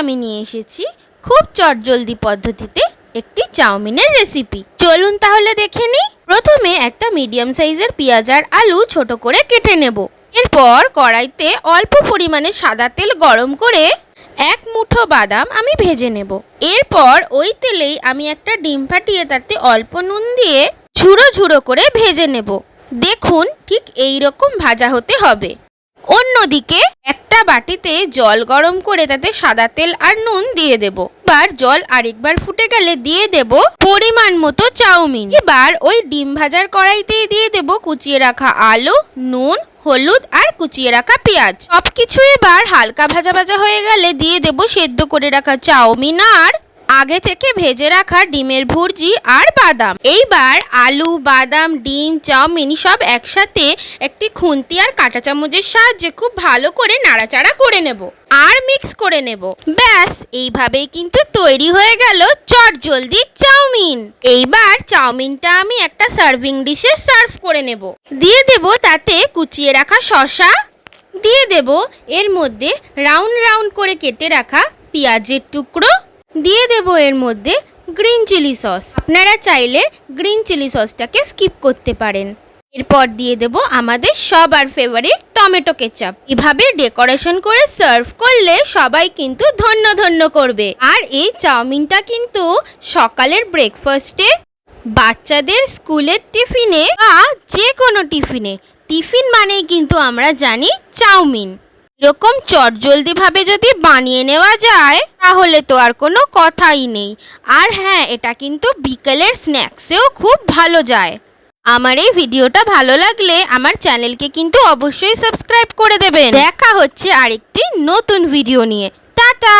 আমি নিয়ে এসেছি খুব চটজলদি পদ্ধতিতে একটি চাউমিনের রেসিপি। চলুন তাহলে দেখে নিই। প্রথমে একটা মিডিয়াম সাইজের পেঁয়াজ আর আলু ছোট করে কেটে নেব। এরপর কড়াইতে অল্প পরিমাণে সাদা তেল গরম করে এক মুঠো বাদাম আমি ভেজে নেব। এরপর ওই তেলেই আমি একটা ডিম ফাটিয়ে তাতে অল্প নুন দিয়ে ঝুড়ো ঝুড়ো করে ভেজে নেব। দেখুন ঠিক এই রকম ভাজা হতে হবে। অন্যদিকে একটা বাটিতে জল গরম করে তাতে সাদা তেল আর নুন দিয়ে দেব। এবার জল আরেকবার ফুটে গেলে দিয়ে দেব পরিমাণ মতো চাউমিন। এবার ওই ডিম ভাজার কড়াইতেই দিয়ে দেব কুচিয়ে রাখা আলু, নুন, হলুদ আর কুচিয়ে রাখা পেঁয়াজ। সবকিছু এবার হালকা ভাজা ভাজা হয়ে গেলে দিয়ে দেব সেদ্ধ করে রাখা চাউমিন আর আগে থেকে ভেজে রাখা ডিমের ভুর্জি আর বাদাম। এইবার আলু, বাদাম, ডিম, চাউমিন সব একসাথে একটি খুন্তি আর কাঁটা চামচের সাহায্যে খুব ভালো করে নাড়াচাড়া করে নেব আর মিক্স করে নেব। ব্যাস, এইভাবেই কিন্তু তৈরি হয়ে গেল চটজলদি চাউমিন। এইবার চাউমিনটা আমি একটা সার্ভিং ডিশে সার্ভ করে নেব। দিয়ে দেব তাতে কুচিয়ে রাখা শসা, দিয়ে দেব এর মধ্যে রাউন্ড রাউন্ড করে কেটে রাখা পেঁয়াজের টুকরো, দিয়ে দেব এর মধ্যে গ্রিন চিলি সস। আপনারা চাইলে গ্রিন চিলি সসটাকে স্কিপ করতে পারেন। এরপর দিয়ে দেব আমাদের সবার ফেভারিট টমেটো কেচাপ। এভাবে ডেকোরেশন করে সার্ভ করলে সবাই কিন্তু ধন্য ধন্য করবে। আর এই চাউমিনটা কিন্তু সকালের ব্রেকফাস্টে, বাচ্চাদের স্কুলের টিফিনে বা যে কোনো টিফিনে, টিফিন মানেই কিন্তু আমরা জানি চাউমিন। এরকম চটজলদি ভাবে যদি বানিয়ে নেওয়া যায় তাহলে তো আর কোনো কথাই নেই। আর হ্যাঁ, এটা কিন্তু বিকেলের স্ন্যাক্সেও খুব ভালো যায়। আমার এই ভিডিওটা ভালো লাগলে আমার চ্যানেলকে কিন্তু অবশ্যই সাবস্ক্রাইব করে দেবেন। দেখা হচ্ছে আরেকটি নতুন ভিডিও নিয়ে। টাটা।